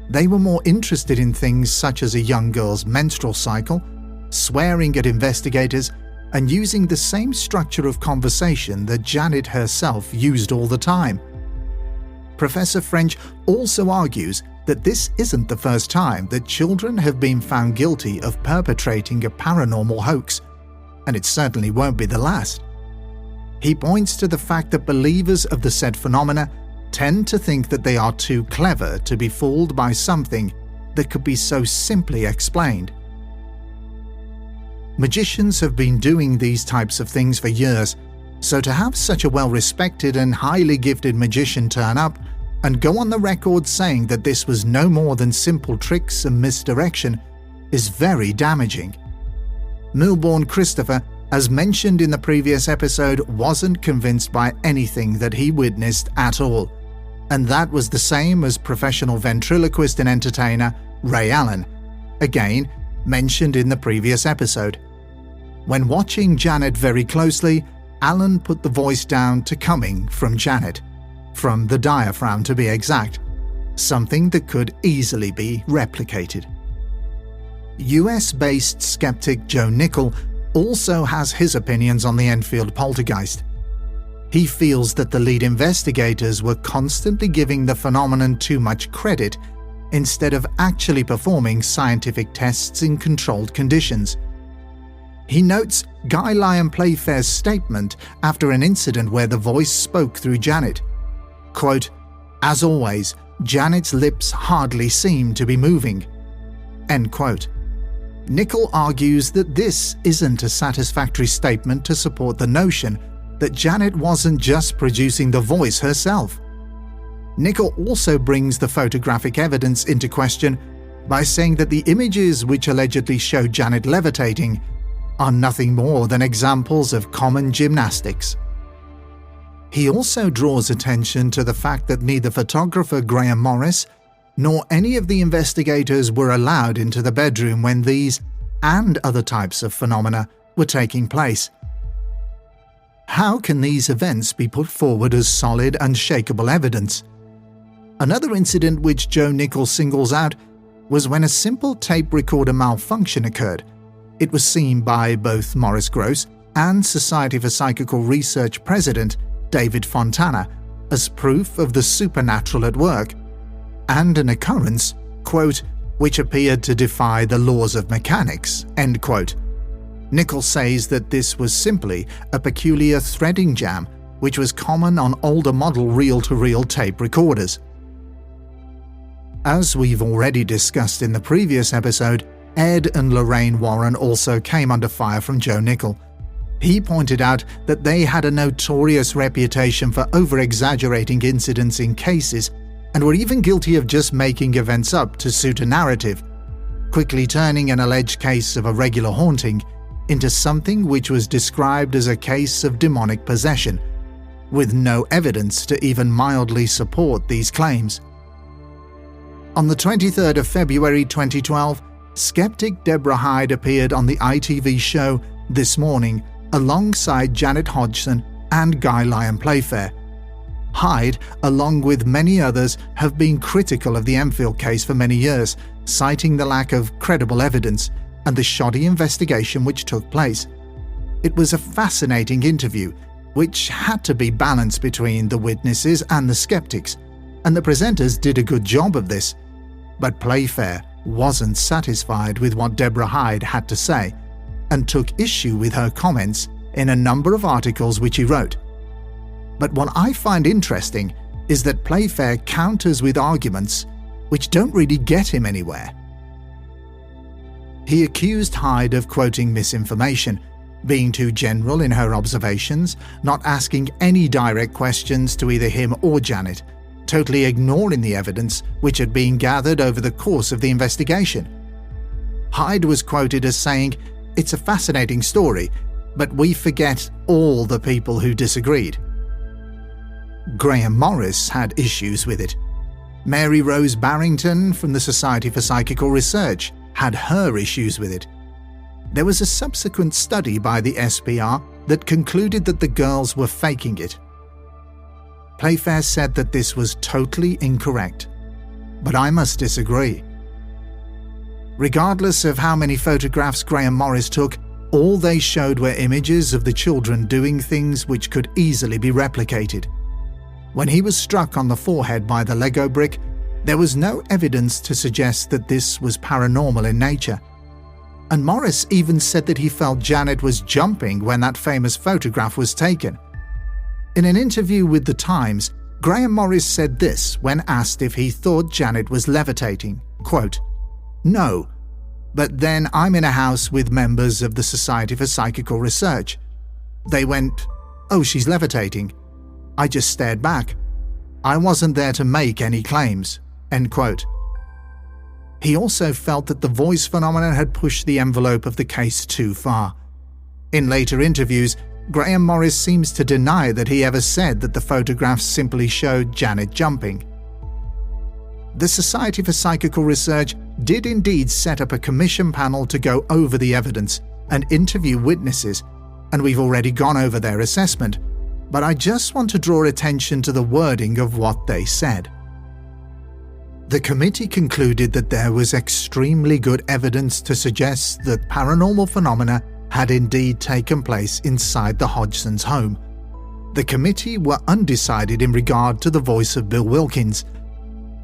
they were more interested in things such as a young girl's menstrual cycle, swearing at investigators, and using the same structure of conversation that Janet herself used all the time. Professor French also argues that this isn't the first time that children have been found guilty of perpetrating a paranormal hoax, and it certainly won't be the last. He points to the fact that believers of the said phenomena tend to think that they are too clever to be fooled by something that could be so simply explained. Magicians have been doing these types of things for years, so to have such a well-respected and highly gifted magician turn up and go on the record saying that this was no more than simple tricks and misdirection is very damaging. Milbourne Christopher, as mentioned in the previous episode, wasn't convinced by anything that he witnessed at all, and that was the same as professional ventriloquist and entertainer Ray Allen, again mentioned in the previous episode. When watching Janet very closely, Allen put the voice down to coming from Janet, from the diaphragm to be exact, something that could easily be replicated. US-based skeptic Joe Nickell also has his opinions on the Enfield Poltergeist. He feels that the lead investigators were constantly giving the phenomenon too much credit instead of actually performing scientific tests in controlled conditions. He notes Guy Lyon Playfair's statement after an incident where the voice spoke through Janet. Quote, "As always, Janet's lips hardly seem to be moving." End quote. Nickell argues that this isn't a satisfactory statement to support the notion that Janet wasn't just producing the voice herself. Nickell also brings the photographic evidence into question by saying that the images which allegedly show Janet levitating are nothing more than examples of common gymnastics. He also draws attention to the fact that neither photographer Graham Maurice nor any of the investigators were allowed into the bedroom when these and other types of phenomena were taking place. How can these events be put forward as solid, unshakable evidence? Another incident which Joe Nickell singles out was when a simple tape recorder malfunction occurred. It was seen by both Maurice Grosse and Society for Psychical Research president David Fontana as proof of the supernatural at work, and an occurrence, quote, which appeared to defy the laws of mechanics, end quote. Nickell says that this was simply a peculiar threading jam which was common on older model reel-to-reel tape recorders. As we've already discussed in the previous episode, Ed and Lorraine Warren also came under fire from Joe Nickell. He pointed out that they had a notorious reputation for over-exaggerating incidents in cases and were even guilty of just making events up to suit a narrative, quickly turning an alleged case of a regular haunting into something which was described as a case of demonic possession, with no evidence to even mildly support these claims. On the 23rd of February 2012, skeptic Deborah Hyde appeared on the ITV show This Morning alongside Janet Hodgson and Guy Lyon Playfair. Hyde, along with many others, have been critical of the Enfield case for many years, citing the lack of credible evidence and the shoddy investigation which took place. It was a fascinating interview, which had to be balanced between the witnesses and the skeptics, and the presenters did a good job of this. But Playfair wasn't satisfied with what Deborah Hyde had to say, and took issue with her comments in a number of articles which he wrote. But what I find interesting is that Playfair counters with arguments which don't really get him anywhere. He accused Hyde of quoting misinformation, being too general in her observations, not asking any direct questions to either him or Janet, totally ignoring the evidence which had been gathered over the course of the investigation. Hyde was quoted as saying, "It's a fascinating story, but we forget all the people who disagreed. Graham Maurice had issues with it. Mary Rose Barrington from the Society for Psychical Research had her issues with it. There was a subsequent study by the SPR that concluded that the girls were faking it. Playfair said that this was totally incorrect, but I must disagree. Regardless of how many photographs Graham Maurice took, all they showed were images of the children doing things which could easily be replicated. When he was struck on the forehead by the Lego brick, there was no evidence to suggest that this was paranormal in nature. And Maurice even said that he felt Janet was jumping when that famous photograph was taken. In an interview with The Times, Graham Maurice said this when asked if he thought Janet was levitating, quote, "No, but then I'm in a house with members of the Society for Psychical Research. They went, 'Oh, she's levitating.' I just stared back. I wasn't there to make any claims." End quote. He also felt that the voice phenomenon had pushed the envelope of the case too far. In later interviews, Graham Maurice seems to deny that he ever said that the photographs simply showed Janet jumping. The Society for Psychical Research did indeed set up a commission panel to go over the evidence and interview witnesses, and we've already gone over their assessment, but I just want to draw attention to the wording of what they said. The committee concluded that there was extremely good evidence to suggest that paranormal phenomena had indeed taken place inside the Hodgson's home. The committee were undecided in regard to the voice of Bill Wilkins.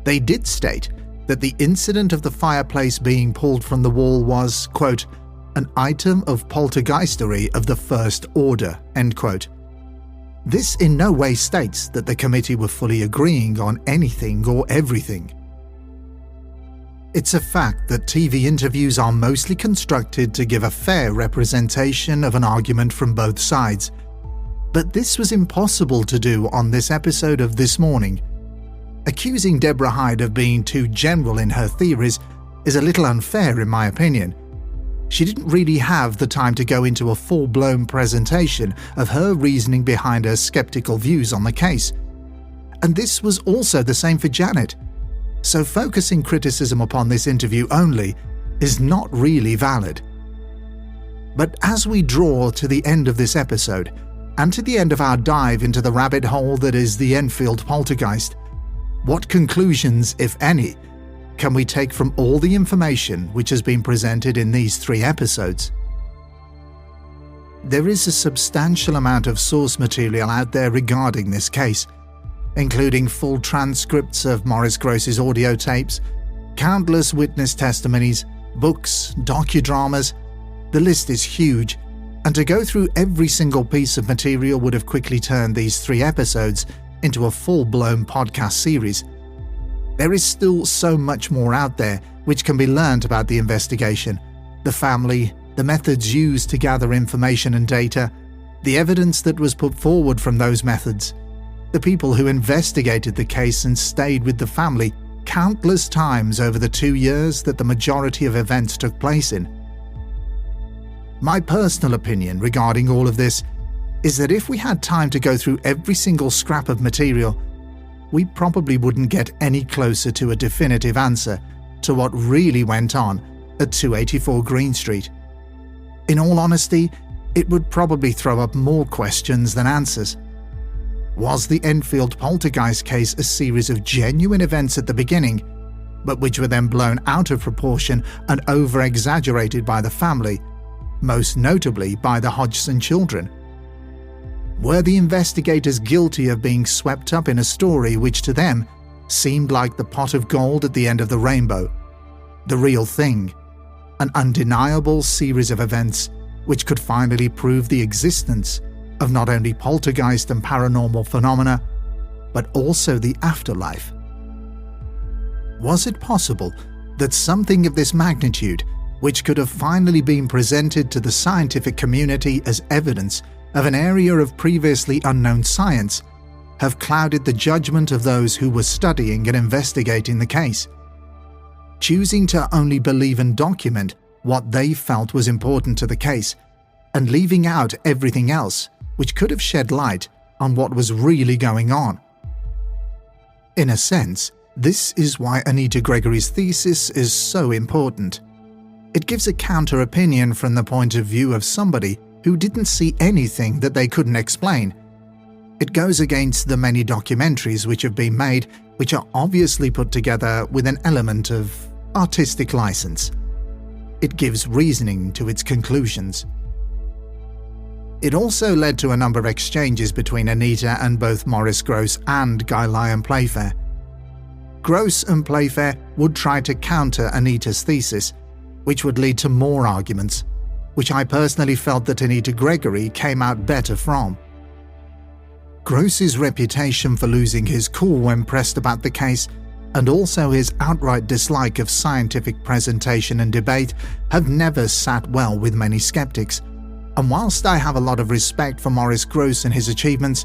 They did state that the incident of the fireplace being pulled from the wall was, quote, "an item of poltergeistery of the first order," end quote. This in no way states that the committee were fully agreeing on anything or everything. It's a fact that TV interviews are mostly constructed to give a fair representation of an argument from both sides. But this was impossible to do on this episode of This Morning. Accusing Deborah Hyde of being too general in her theories is a little unfair in my opinion. She didn't really have the time to go into a full-blown presentation of her reasoning behind her skeptical views on the case. And this was also the same for Janet. So focusing criticism upon this interview only is not really valid. But as we draw to the end of this episode, and to the end of our dive into the rabbit hole that is the Enfield Poltergeist, what conclusions, if any, can we take from all the information which has been presented in these 3 episodes? There is a substantial amount of source material out there regarding this case, including full transcripts of Maurice Grosse's audio tapes, countless witness testimonies, books, docudramas. The list is huge, and to go through every single piece of material would have quickly turned these 3 episodes into a full-blown podcast series. There is still so much more out there which can be learned about the investigation, the family, the methods used to gather information and data, the evidence that was put forward from those methods, the people who investigated the case and stayed with the family countless times over the 2 years that the majority of events took place in. My personal opinion regarding all of this is that if we had time to go through every single scrap of material, we probably wouldn't get any closer to a definitive answer to what really went on at 284 Green Street. In all honesty, it would probably throw up more questions than answers. Was the Enfield Poltergeist case a series of genuine events at the beginning, but which were then blown out of proportion and over-exaggerated by the family, most notably by the Hodgson children? Were the investigators guilty of being swept up in a story which to them seemed like the pot of gold at the end of the rainbow, the real thing, an undeniable series of events which could finally prove the existence of not only poltergeist and paranormal phenomena, but also the afterlife? Was it possible that something of this magnitude, which could have finally been presented to the scientific community as evidence of an area of previously unknown science, have clouded the judgment of those who were studying and investigating the case, choosing to only believe and document what they felt was important to the case, and leaving out everything else which could have shed light on what was really going on. In a sense, this is why Anita Gregory's thesis is so important. It gives a counter-opinion from the point of view of somebody who didn't see anything that they couldn't explain. It goes against the many documentaries which have been made, which are obviously put together with an element of artistic license. It gives reasoning to its conclusions. It also led to a number of exchanges between Anita and both Maurice Grosse and Guy Lyon Playfair. Grosse and Playfair would try to counter Anita's thesis, which would lead to more arguments, which I personally felt that Anita Gregory came out better from. Grosse's reputation for losing his cool when pressed about the case, and also his outright dislike of scientific presentation and debate, have never sat well with many skeptics. And whilst I have a lot of respect for Maurice Grosse and his achievements,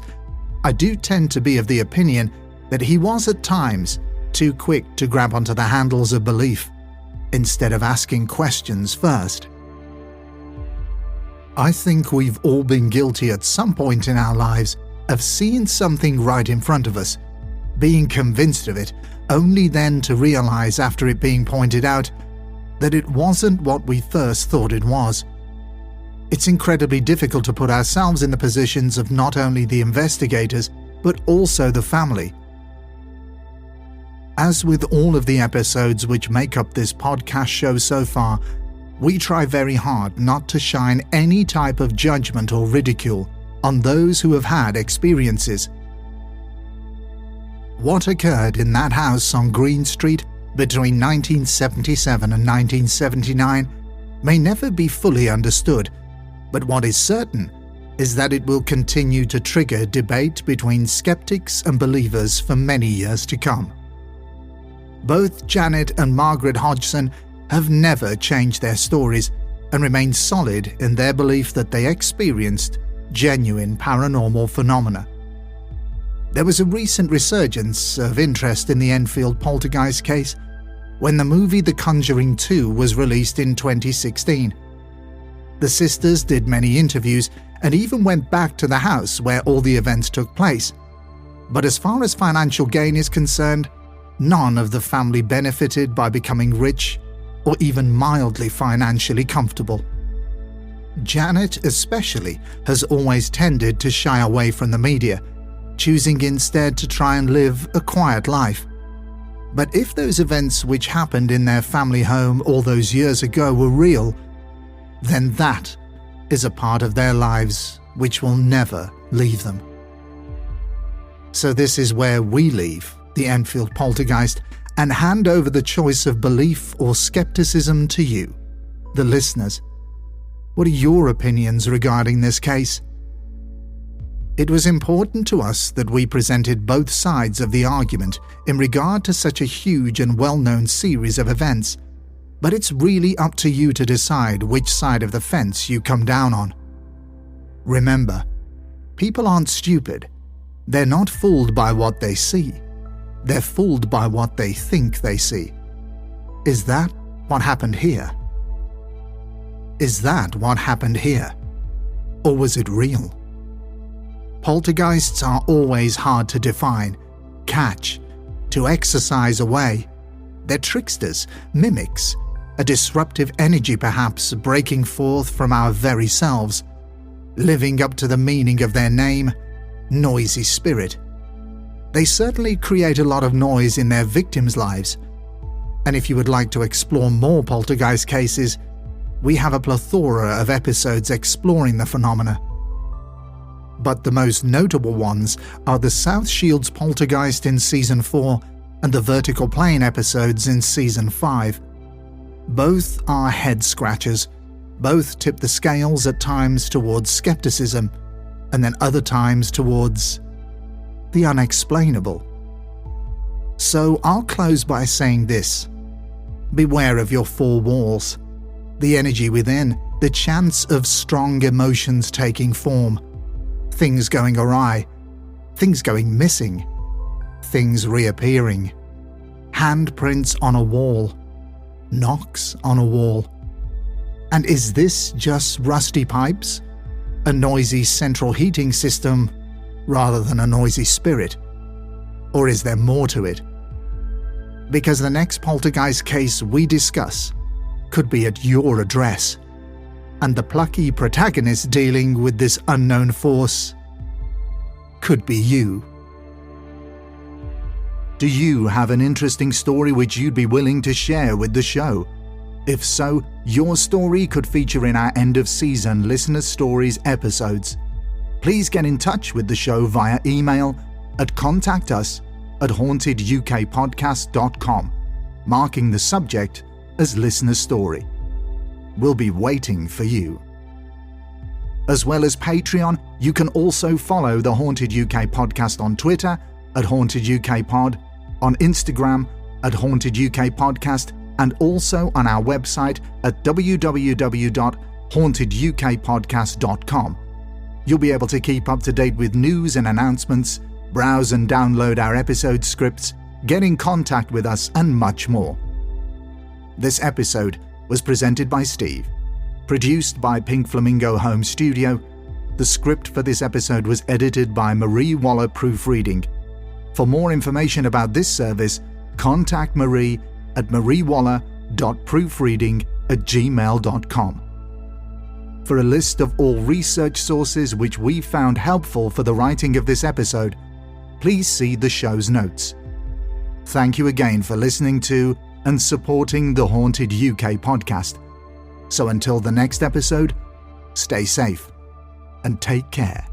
I do tend to be of the opinion that he was at times too quick to grab onto the handles of belief, instead of asking questions first. I think we've all been guilty at some point in our lives of seeing something right in front of us, being convinced of it, only then to realize after it being pointed out that it wasn't what we first thought it was. It's incredibly difficult to put ourselves in the positions of not only the investigators, but also the family. As with all of the episodes which make up this podcast show so far, we try very hard not to shine any type of judgment or ridicule on those who have had experiences. What occurred in that house on Green Street between 1977 and 1979 may never be fully understood, but what is certain is that it will continue to trigger debate between skeptics and believers for many years to come. Both Janet and Margaret Hodgson have never changed their stories and remain solid in their belief that they experienced genuine paranormal phenomena. There was a recent resurgence of interest in the Enfield Poltergeist case when the movie The Conjuring 2 was released in 2016. The sisters did many interviews and even went back to the house where all the events took place. But as far as financial gain is concerned, none of the family benefited by becoming rich or even mildly financially comfortable. Janet especially has always tended to shy away from the media, choosing instead to try and live a quiet life. But if those events which happened in their family home all those years ago were real, then that is a part of their lives which will never leave them. So this is where we leave the Enfield Poltergeist and hand over the choice of belief or skepticism to you, the listeners. What are your opinions regarding this case? It was important to us that we presented both sides of the argument in regard to such a huge and well-known series of events, but it's really up to you to decide which side of the fence you come down on. Remember, people aren't stupid. They're not fooled by what they see. They're fooled by what they think they see. Is that what happened here? Is that what happened here? Or was it real? Poltergeists are always hard to define, catch, to exorcise away. They're tricksters, mimics, a disruptive energy perhaps breaking forth from our very selves, living up to the meaning of their name, noisy spirit. They certainly create a lot of noise in their victims' lives. And if you would like to explore more poltergeist cases, we have a plethora of episodes exploring the phenomena. But the most notable ones are the South Shields Poltergeist in Season 4 and the Vertical Plane episodes in Season 5. Both are head-scratchers. Both tip the scales at times towards skepticism, and then other times towards the unexplainable. So I'll close by saying this. Beware of your four walls, the energy within, the chance of strong emotions taking form, things going awry, things going missing, things reappearing, handprints on a wall, knocks on a wall. And is this just rusty pipes? A noisy central heating system rather than a noisy spirit? Or is there more to it? Because the next poltergeist case we discuss could be at your address, and the plucky protagonist dealing with this unknown force could be you. Do you have an interesting story which you'd be willing to share with the show? If so, your story could feature in our end-of-season Listener Stories episodes. Please get in touch with the show via email at contactus@hauntedukpodcast.com, marking the subject as Listener Story. We'll be waiting for you. As well as Patreon, you can also follow the Haunted UK Podcast on Twitter at Haunted UK Pod, on Instagram at Haunted UK Podcast, and also on our website at www.hauntedukpodcast.com. You'll be able to keep up to date with news and announcements, browse and download our episode scripts, get in contact with us, and much more. This episode was presented by Steve, produced by Pink Flamingo Home Studio. The script for this episode was edited by Marie Waller Proofreading. For more information about this service, contact Marie at mariewaller.proofreading@gmail.com. For a list of all research sources which we found helpful for the writing of this episode, please see the show's notes. Thank you again for listening to and supporting the Haunted UK podcast. So until the next episode, stay safe and take care.